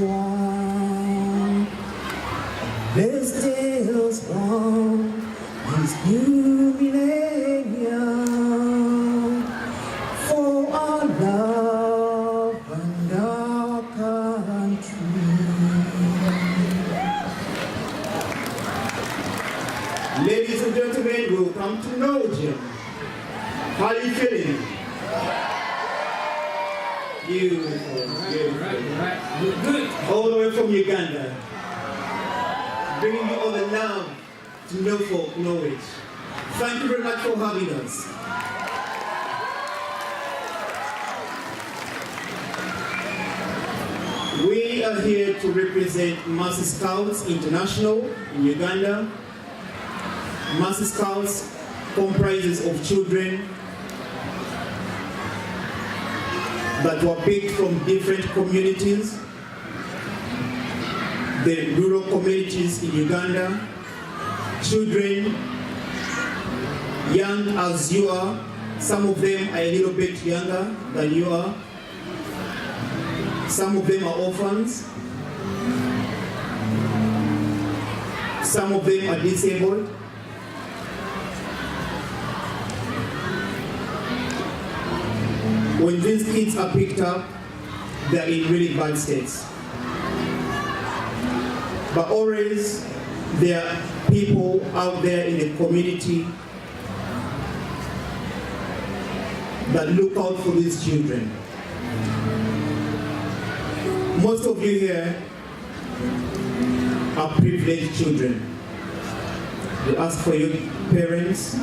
one. There's still one. This new millennium for our love and our country. Ladies and gentlemen, we'll come to Norjam. How are you feeling? Beautiful, beautiful. Right. Good. All the way from Uganda. Bringing you all the love to Norfolk, Norwich. Thank you very much for having us. We are here to represent Mercy Scouts International in Uganda. Mercy Scouts comprises of children that were picked from different communities, the rural communities in Uganda, children young as you are, some of them are a little bit younger than you are, some of them are orphans, some of them are disabled. When these kids are picked up, they're in really bad states. But always, there are people out there in the community that look out for these children. Most of you here are privileged children. You ask for your parents.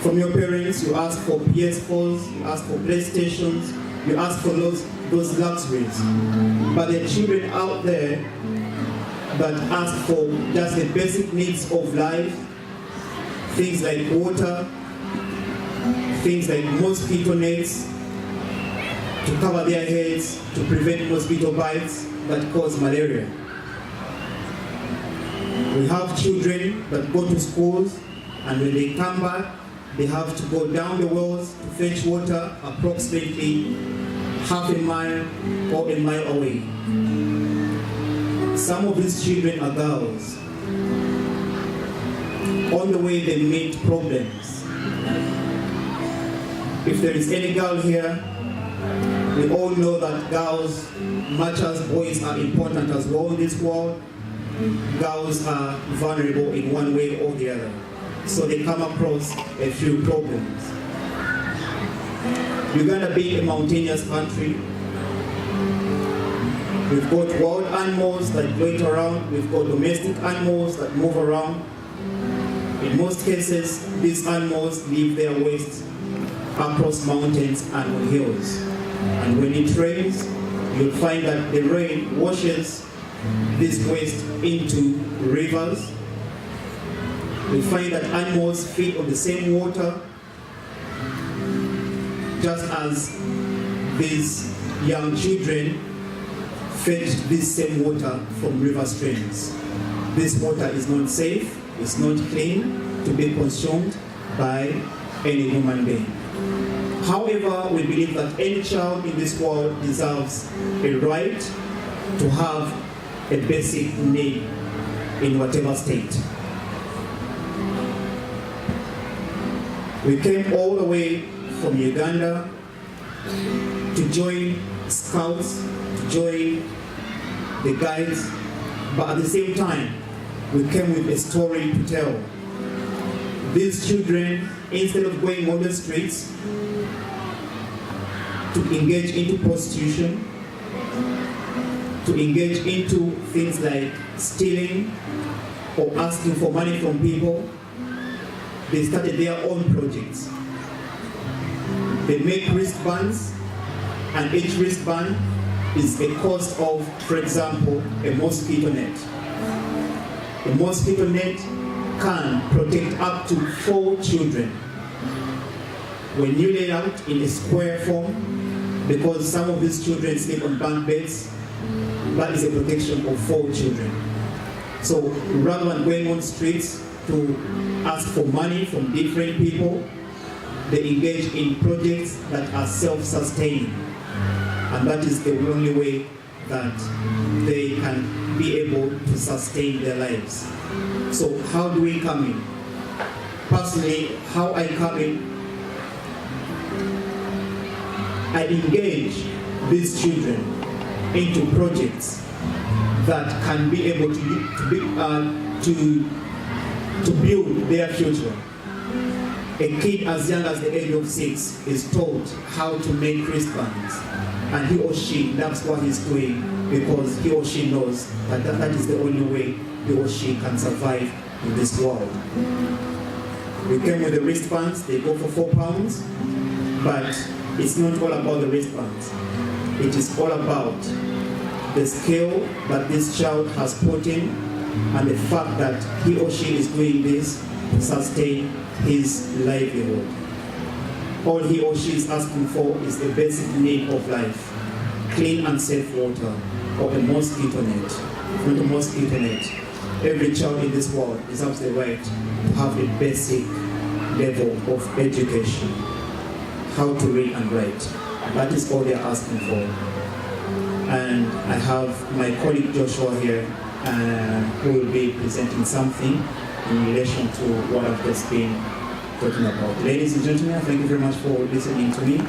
From your parents, you ask for PS4s, you ask for PlayStations, you ask for those luxuries. But there are children out there that ask for just the basic needs of life, things like water, things like mosquito nets to cover their heads to prevent mosquito bites that cause malaria. We have children that go to schools, and when they come back, they have to go down the wells to fetch water approximately half a mile or a mile away. Some of these children are girls. On the way they meet problems. If there is any girl here, we all know that girls, much as boys are important as well in this world, girls are vulnerable in one way or the other. So they come across a few problems. Uganda being a mountainous country, we've got wild animals that float around, we've got domestic animals that move around. In most cases, these animals leave their waste across mountains and on hills. And when it rains, you'll find that the rain washes this waste into rivers. We find that animals feed on the same water, just as these young children fetch this same water from river streams. This water is not safe, it's not clean to be consumed by any human being. However, we believe that any child in this world deserves a right to have a basic need in whatever state. We came all the way from Uganda to join scouts, to join the guides, but at the same time, we came with a story to tell. These children, instead of going on the streets to engage into prostitution, to engage into things like stealing or asking for money from people, they started their own projects. They make wristbands, and each wristband is a cost of, for example, a mosquito net. A mosquito net can protect up to 4 children. When you lay out in a square form, because some of these children sleep on bunk beds, that is a protection of 4 children. So rather than going on streets to ask for money from different people, they engage in projects that are self-sustaining. And that is the only way that they can be able to sustain their lives. So how do we come in? Personally, how I come in, I engage these children into projects that can be able to build their future. A kid as young as the age of 6 is taught how to make wristbands, and he or she loves what he's doing because he or she knows that that is the only way he or she can survive in this world. We came with the wristbands, they go for £4, but it's not all about the wristbands. It is all about the skill that this child has put in and the fact that he or she is doing this to sustain his livelihood. All he or she is asking for is the basic need of life: clean and safe water, or a mosquito net. If not a mosquito net, every child in this world deserves the right to have a basic level of education, how to read and write. That is all they are asking for. And I have my colleague Joshua here, who will be presenting something in relation to what I've just been talking about. Ladies and gentlemen, thank you very much for listening to me.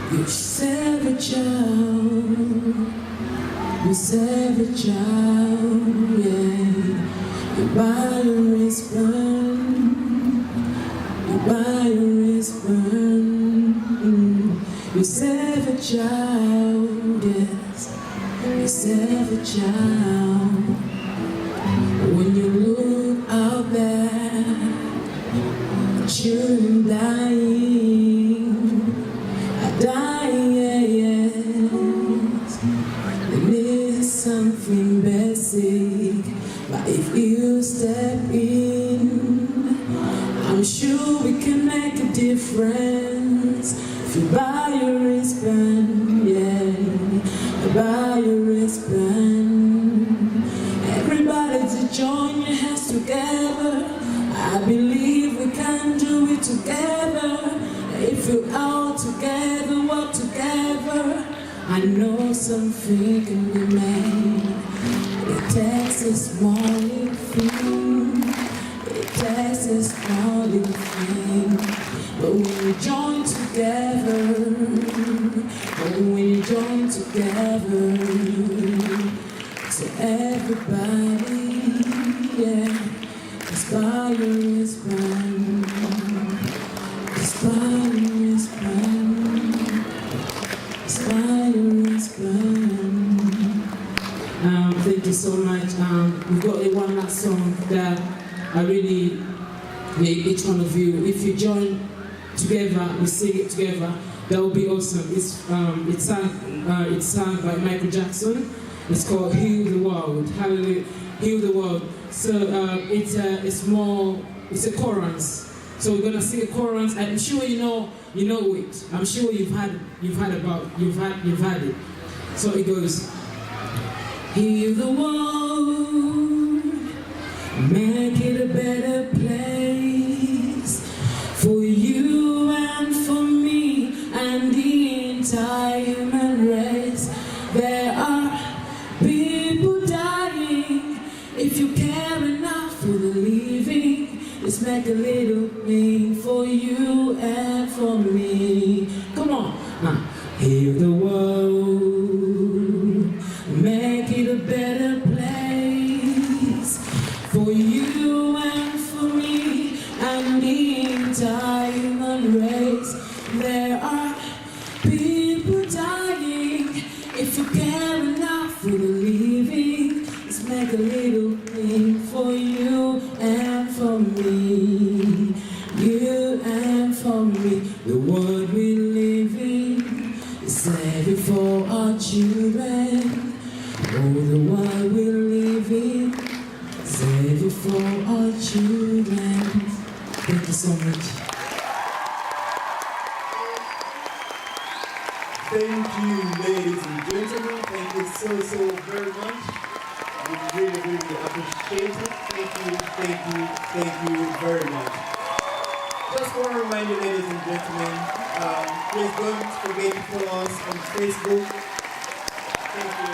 You save a child, you save a child, yeah. You buy a wristband, you buy a wristband. You save a child, yes, you save a child. When you look out there, children dying, yes. There is something basic, but if you step in, I'm sure we can make a difference. If you buy your wristband, yeah, buy your wristband. Everybody to join your hands together. I believe we can do it together. If we're all together, work together, I know something can be made. It takes a small little thing. It takes a small little thing. But when we join together, so everybody, yeah, just buy your wristband. Just buy your wristband. Just buy your wristband. Thank you so much. We've got one last song that I really need each one of you. If you join together, we sing it together, that would be awesome. It's sung by Michael Jackson. It's called Heal the World. Hallelujah. Heal the World. So it's a chorus. So we're gonna sing a chorus. I'm sure you know it. I'm sure you've had it. So it goes. Heal the world, make it a better place for you and for me and the entire human race. There are people dying. If you care enough for the living, let's make a little thing for you and for me. Come on. Heal the world, make it a better place for you and for me and the entire human race. There are people dying. If you care enough for the living, let's make a little thing for you and for me. You and for me. The world we live in is saving for our children. Oh, the world we live in, save it for our children. Thank you so much. Thank you, ladies and gentlemen. you so very much. We really appreciate it. Thank you very much. Just want to remind you, ladies and gentlemen, please don't forget to follow us on Facebook. Thank you.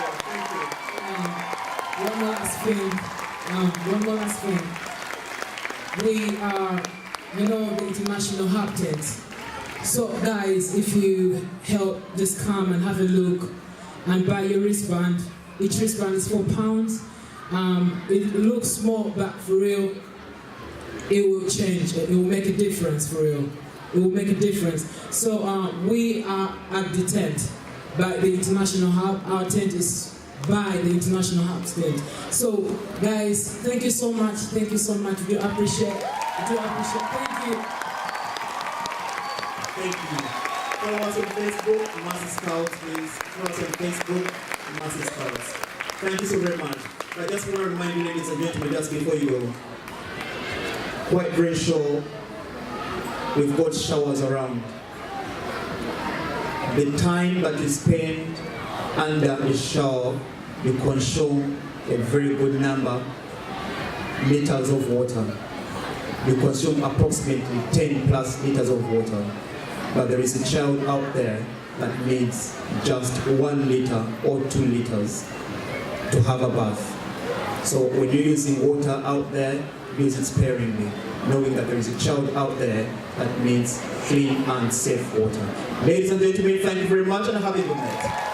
One more last thing. We are, the international hub tent. So guys, if you help, just come and have a look and buy your wristband. Each wristband is £4. It looks small, but for real, it will change. It will make a difference, for real. It will make a difference. So we are at the tent by the International Hub. Our tent is by the International Hub tent. So guys, thank you so much. Thank you so much. We appreciate. Thank you. Thank you. Follow us on Facebook, Master Scouts, please. Follow us on Facebook, Master Scouts. Thank you so very much. I just want to remind you, ladies and gentlemen, just before you go, quite very sure we've got showers around. The time that you spend under a shower, you consume a very good number liters of water. You consume approximately 10 plus liters of water. But there is a child out there that needs just 1 liter or 2 liters to have a bath. So when you're using water out there, use it sparingly, knowing that there is a child out there that needs clean and safe water. Ladies and gentlemen, thank you very much and have a good night.